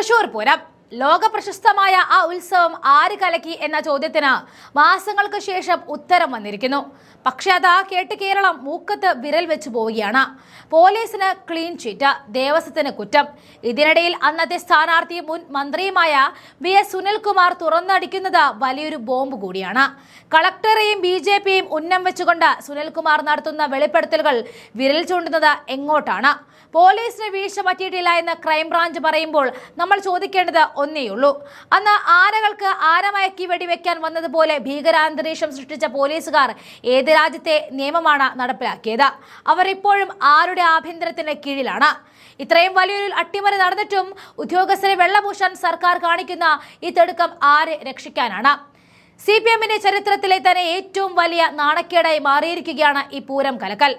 തൃശൂർ പൂരം ലോക പ്രശസ്തമായ ആ ഉത്സവം ആര് കലക്കി എന്ന ചോദ്യത്തിന് മാസങ്ങൾക്ക് ശേഷം ഉത്തരം വന്നിരിക്കുന്നു. പക്ഷെ അതാ കേട്ട് കേരളം മൂക്കത്ത് വിരൽ വെച്ച് പോവുകയാണ്. പോലീസിന് ക്ലീൻ ചീറ്റ്, ദേവസ്വത്തിന് കുറ്റം. ഇതിനിടയിൽ അന്നത്തെ സ്ഥാനാർത്ഥിയും മുൻ മന്ത്രിയുമായ VS സുനിൽകുമാർ തുറന്നടിക്കുന്നത് വലിയൊരു ബോംബ് കൂടിയാണ്. കളക്ടറെയും BJPയെയും ഉന്നം വെച്ചുകൊണ്ട് സുനിൽകുമാർ നടത്തുന്ന വെളിപ്പെടുത്തലുകൾ വിരൽ ചൂണ്ടുന്നത് എങ്ങോട്ടാണ്? പോലീസിന് വീഴ്ച പറ്റിയിട്ടില്ല എന്ന് ക്രൈംബ്രാഞ്ച് പറയുമ്പോൾ നമ്മൾ ചോദിക്കേണ്ടത് ഒന്നേയുള്ളൂ. അന്ന് ആനകൾക്ക് ആനമയക്കി വെടിവെക്കാൻ വന്നതുപോലെ ഭീകരാന്തരീക്ഷം സൃഷ്ടിച്ച പോലീസുകാർ ഏത് രാജ്യത്തെ നിയമമാണ് നടപ്പിലാക്കിയത്? അവർ ഇപ്പോഴും ആരുടെ ആഭ്യന്തരത്തിന് കീഴിലാണ്? ഇത്രയും വലിയൊരു അട്ടിമറി നടന്നിട്ടും ഉദ്യോഗസ്ഥരെ വെള്ളപൂശാൻ സർക്കാർ കാണിക്കുന്ന ഈ തിടുക്കം ആരെ രക്ഷിക്കാനാണ്? CPMന്റെ ചരിത്രത്തിലെ തന്നെ ഏറ്റവും വലിയ നാണക്കേടായി മാറിയിരിക്കുകയാണ് ഈ പൂരം കലക്കൽ.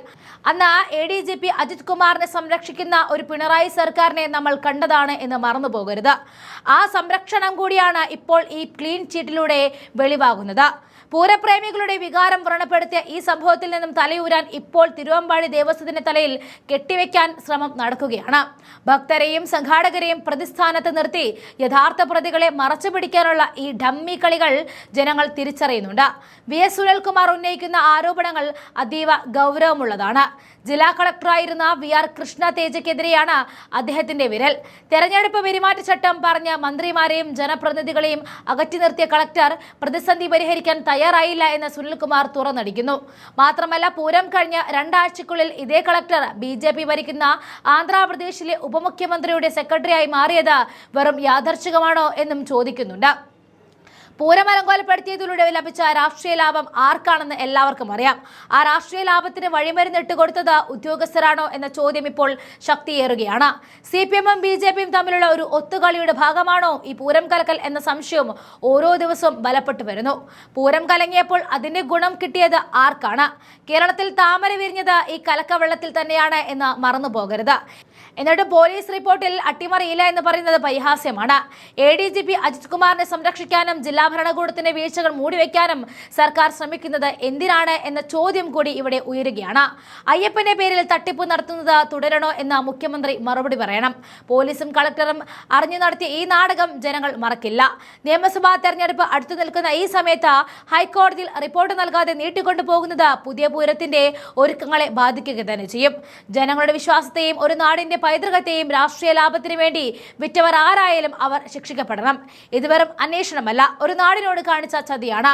അന്ന് ADGP അജിത് കുമാറിനെ സംരക്ഷിക്കുന്ന ഒരു പിണറായി സർക്കാരിനെ നമ്മൾ കണ്ടതാണ് എന്ന് മറന്നു പോകരുത്. ആ സംരക്ഷണം കൂടിയാണ് ഇപ്പോൾ ഈ ക്ലീൻ ചീറ്റിലൂടെ വെളിവാകുന്നത്. പൂരപ്രേമികളുടെ വികാരം വ്രണപ്പെടുത്തിയ ഈ സംഭവത്തിൽ നിന്നും തലയൂരാൻ ഇപ്പോൾ തിരുവമ്പാടി ദേവസ്വത്തിന്റെ തലയിൽ കെട്ടിവെക്കാൻ ശ്രമം നടക്കുകയാണ്. ഭക്തരെയും സംഘാടകരെയും പ്രതിസ്ഥാനത്ത് നിർത്തി യഥാർത്ഥ പ്രതികളെ മറച്ചു പിടിക്കാനുള്ള ഈ ഡമ്മി കളികൾ ജനങ്ങൾ തിരിച്ചറിയുന്നുണ്ട്. VS സുനിൽകുമാർ ഉന്നയിക്കുന്ന ആരോപണങ്ങൾ അതീവ ഗൗരവമുള്ളതാണ്. ജില്ലാ കളക്ടറായിരുന്ന VR കൃഷ്ണ തേജയ്ക്കെതിരെയാണ് അദ്ദേഹത്തിന്റെ വിരൽ. തെരഞ്ഞെടുപ്പ് പെരുമാറ്റച്ചട്ടം പറഞ്ഞ് മന്ത്രിമാരെയും ജനപ്രതിനിധികളെയും അകറ്റി നിർത്തിയ കളക്ടർ പ്രതിസന്ധി പരിഹരിക്കാൻ തയ്യാറായില്ല എന്ന് സുനിൽകുമാർ തുറന്നടിക്കുന്നു. മാത്രമല്ല, പൂരം കഴിഞ്ഞ 2 ആഴ്ചക്കുള്ളിൽ ഇതേ കളക്ടർ BJP ഭരിക്കുന്ന ആന്ധ്രാപ്രദേശിലെ ഉപമുഖ്യമന്ത്രിയുടെ സെക്രട്ടറിയായി മാറിയത് വെറും യാദർച്ഛികമാണോ എന്നും ചോദിക്കുന്നുണ്ട്. പൂരം അലങ്കോലപ്പെടുത്തിയതിലൂടെ ലഭിച്ച രാഷ്ട്രീയ ലാഭം ആർക്കാണെന്ന് എല്ലാവർക്കും അറിയാം. ആ രാഷ്ട്രീയ ലാഭത്തിന് വഴിമരുന്നിട്ട് കൊടുത്തത് ഉദ്യോഗസ്ഥരാണോ എന്ന ചോദ്യം ഇപ്പോൾ ശക്തിയേറുകയാണ്. CPMും BJPയും തമ്മിലുള്ള ഒരു ഒത്തുകളിയുടെ ഭാഗമാണോ ഈ പൂരം കലക്കൽ എന്ന സംശയം ഓരോ ദിവസവും ബലപ്പെട്ടു വരുന്നു. പൂരം കലങ്ങിയപ്പോൾ അതിന്റെ ഗുണം കിട്ടിയത് ആർക്കാണ്? കേരളത്തിൽ താമര വിരിഞ്ഞത് ഈ കലക്കവെള്ളത്തിൽ തന്നെയാണ് എന്ന് മറന്നു പോകരുത്. എന്നിട്ട് പോലീസ് റിപ്പോർട്ടിൽ അട്ടിമറിയില്ല എന്ന് പറയുന്നത് പരിഹാസ്യമാണ്. ADGP അജിത് കുമാറിനെ സംരക്ഷിക്കാനും ജില്ലാ ഭരണകൂടത്തിന്റെ വീഴ്ചകൾ മൂടിവെക്കാനും സർക്കാർ ശ്രമിക്കുന്നത് എന്തിനാണ് എന്ന ചോദ്യം കൂടി ഇവിടെ ഉയരുകയാണ്. അയ്യപ്പന്റെ പേരിൽ തട്ടിപ്പ് നടത്തുന്നത് തുടരണോ എന്ന മുഖ്യമന്ത്രി മറുപടി പറയണം. പോലീസും കളക്ടറും അറിഞ്ഞു നടത്തിയ ഈ നാടകം ജനങ്ങൾ മറക്കില്ല. നിയമസഭാ തെരഞ്ഞെടുപ്പ് അടുത്തു നിൽക്കുന്ന ഈ സമയത്ത് ഹൈക്കോടതിയിൽ റിപ്പോർട്ട് നൽകാതെ നീട്ടിക്കൊണ്ടു പോകുന്നത് പുതിയ പൂരത്തിന്റെ ഒരുക്കങ്ങളെ ബാധിക്കുക തന്നെ ചെയ്യും. ജനങ്ങളുടെ വിശ്വാസത്തെയും ഒരു നാടിന്റെ പൈതൃകത്തെയും രാഷ്ട്രീയ ലാഭത്തിന് വേണ്ടി വിറ്റവർ ആരായാലും അവർ ശിക്ഷിക്കപ്പെടണം. ഇത് വെറും അന്വേഷണമല്ല, ഒരു നാടിനോട് കാണിച്ച ചതിയാണ്.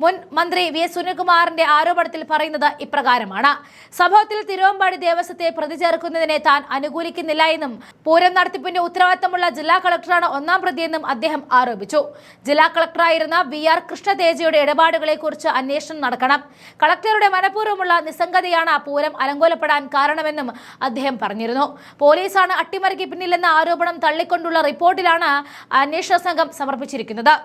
മുൻ മന്ത്രി VS സുനിൽകുമാറിന്റെ ആരോപണത്തിൽ പറയുന്നത് ഇപ്രകാരമാണ്: സംഭവത്തിൽ തിരുവമ്പാടി ദേവസ്വത്തെ പ്രതി ചേർക്കുന്നതിനെ താൻ അനുകൂലിക്കുന്നില്ല എന്നും പൂരം നടത്തിപ്പിന്റെ ഉത്തരവാദിത്തമുള്ള ജില്ലാ കളക്ടറാണ് 1ാം പ്രതിയെന്നും അദ്ദേഹം ആരോപിച്ചു. ജില്ലാ കളക്ടറായിരുന്ന VR കൃഷ്ണ തേജയുടെ ഇടപാടുകളെ കുറിച്ച് അന്വേഷണം നടക്കണം. കളക്ടറുടെ മനഃപൂർവ്വമുള്ള നിസ്സംഗതയാണ് പൂരം അലങ്കോലപ്പെടാൻ കാരണമെന്നും അദ്ദേഹം പറഞ്ഞിരുന്നു. പോലീസാണ് അട്ടിമറിക്ക് പിന്നിലെന്ന ആരോപണം തള്ളിക്കൊണ്ടുള്ള റിപ്പോർട്ടിലാണ് അന്വേഷണ സംഘം സമർപ്പിച്ചിരിക്കുന്നത്.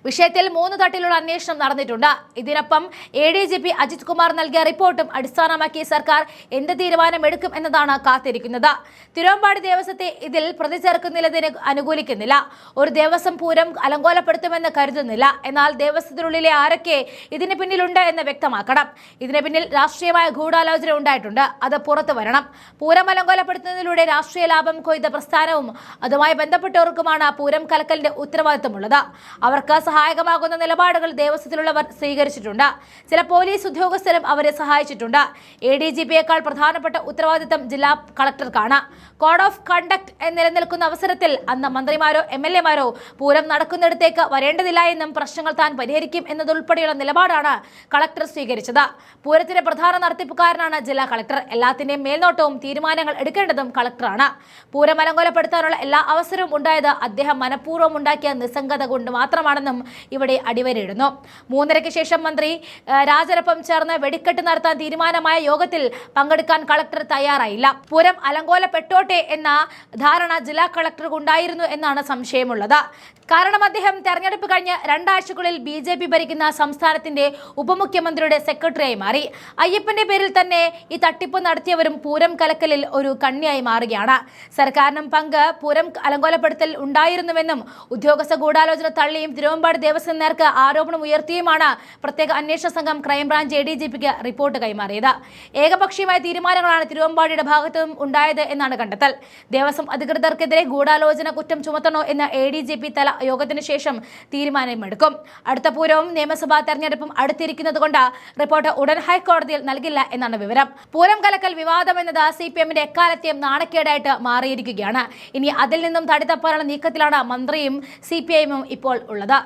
വിഷയത്തിൽ 3 തട്ടിലുള്ള അന്വേഷണം നടന്നിട്ടുണ്ട്. ഇതിനൊപ്പം ADGP അജിത് കുമാർ നൽകിയ റിപ്പോർട്ടും അടിസ്ഥാനമാക്കി സർക്കാർ എന്ത് തീരുമാനമെടുക്കും എന്നതാണ് കാത്തിരിക്കുന്നത്. തിരുവമ്പാടി ദേവസ്വത്തെ ഇതിൽ പ്രതി ചേർക്കുന്നതിന് അനുകൂലിക്കുന്നില്ല. ഒരു ദേവസ്വം പൂരം അലങ്കോലപ്പെടുത്തുമെന്ന് കരുതുന്നില്ല. എന്നാൽ ദേവസ്വത്തിനുള്ളിലെ ആരൊക്കെ ഇതിന് പിന്നിലുണ്ട് എന്ന് വ്യക്തമാക്കണം. ഇതിന് പിന്നിൽ രാഷ്ട്രീയമായ ഗൂഢാലോചന ഉണ്ടായിട്ടുണ്ട്. അത് പുറത്തു വരണം. പൂരം അലങ്കോലപ്പെടുത്തുന്നതിലൂടെ രാഷ്ട്രീയ ലാഭം കൊയ്ത പ്രസ്ഥാനവും അതുമായി ബന്ധപ്പെട്ടവർക്കുമാണ് പൂരം കലക്കലിന്റെ ഉത്തരവാദിത്തമുള്ളത്. അവർക്ക് സഹായകമാകുന്ന നിലപാടുകൾ ദേവസ്വത്തിലുള്ളവർ സ്വീകരിച്ചിട്ടുണ്ട്. ചില പോലീസ് ഉദ്യോഗസ്ഥരും അവരെ സഹായിച്ചിട്ടുണ്ട്. ADGPയേക്കാൾ പ്രധാനപ്പെട്ട ഉത്തരവാദിത്തം ജില്ലാ കളക്ടർക്കാണ്. കോഡ് ഓഫ് കണ്ടക്ട് നിലനിൽക്കുന്ന അവസരത്തിൽ അന്ന് മന്ത്രിമാരോ MLAമാരോ പൂരം നടക്കുന്നിടത്തേക്ക് വരേണ്ടതില്ല എന്നും പ്രശ്നങ്ങൾ താൻ പരിഹരിക്കും എന്നതുൾപ്പെടെയുള്ള നിലപാടാണ് കളക്ടർ സ്വീകരിച്ചത്. പൂരത്തിന്റെ പ്രധാന നടത്തിപ്പുകാരനാണ് ജില്ലാ കളക്ടർ. എല്ലാത്തിന്റെയും മേൽനോട്ടവും തീരുമാനങ്ങൾ എടുക്കേണ്ടതും കളക്ടറാണ്. പൂരം അലങ്കോലപ്പെടുത്താനുള്ള എല്ലാ അവസരവും ഉണ്ടായത് അദ്ദേഹം മനഃപൂർവ്വം ഉണ്ടാക്കിയ നിസ്സംഗത കൊണ്ട് മാത്രമാണെന്നും ഇവിടെ അടിവരയിടുന്നു. 3:30 ശേഷം മന്ത്രി രാജനൊപ്പം ചേർന്ന് വെടിക്കെട്ട് നടത്താൻ തീരുമാനമായ യോഗത്തിൽ പങ്കെടുക്കാൻ കളക്ടർ തയ്യാറായില്ല. പൂരം അലങ്കോലപ്പെട്ടോട്ടെ എന്ന ധാരണ ജില്ലാ കളക്ടർക്ക് ഉണ്ടായിരുന്നു എന്നാണ് സംശയമുള്ളത്. കാരണം അദ്ദേഹം തെരഞ്ഞെടുപ്പ് കഴിഞ്ഞ് 2 ആഴ്ചക്കുള്ളിൽ BJP ഭരിക്കുന്ന സംസ്ഥാനത്തിന്റെ ഉപമുഖ്യമന്ത്രിയുടെ സെക്രട്ടറിയായി മാറി. അയ്യപ്പന്റെ പേരിൽ തന്നെ ഈ തട്ടിപ്പ് നടത്തിയവരും പൂരം കലക്കലിൽ ഒരു കണ്ണിയായി മാറുകയാണ്. സർക്കാരിനും പങ്ക് പൂരം അലങ്കോലപ്പെടുത്തൽ ഉണ്ടായിരുന്നുവെന്നും ഉദ്യോഗസ്ഥ ഗൂഢാലോചന തള്ളിയും തിരുവമ്പാടി തിരുവമ്പാടി ദേവസ്വം നേർക്ക് ആരോപണം ഉയർത്തിയുമാണ് പ്രത്യേക അന്വേഷണ സംഘം ക്രൈംബ്രാഞ്ച് ADGPക്ക് റിപ്പോർട്ട് കൈമാറിയത്. ഏകപക്ഷീയമായ തീരുമാനങ്ങളാണ് തിരുവമ്പാടിയുടെ ഭാഗത്തും ഉണ്ടായത് എന്നാണ് കണ്ടെത്തൽ. ദേവസ്വം അധികൃതർക്കെതിരെ ഗൂഢാലോചന കുറ്റം ചുമത്തണോ എന്ന് ADGP തല യോഗത്തിന് ശേഷം തീരുമാനമെടുക്കും. അടുത്ത പൂരവും നിയമസഭാ തെരഞ്ഞെടുപ്പും അടുത്തിരിക്കുന്നതുകൊണ്ട് റിപ്പോർട്ട് ഉടൻ ഹൈക്കോടതിയിൽ നൽകില്ല എന്നാണ് വിവരം. പൂരം കലക്കൽ വിവാദം എന്നത് CPMന്റെ എക്കാലത്തെയും നാണക്കേടായിട്ട് മാറിയിരിക്കുകയാണ്. ഇനി അതിൽ നിന്നും തടിതപ്പാനുള്ള നീക്കത്തിലാണ് മന്ത്രിയും CPIയും ഇപ്പോൾ ഉള്ളത്.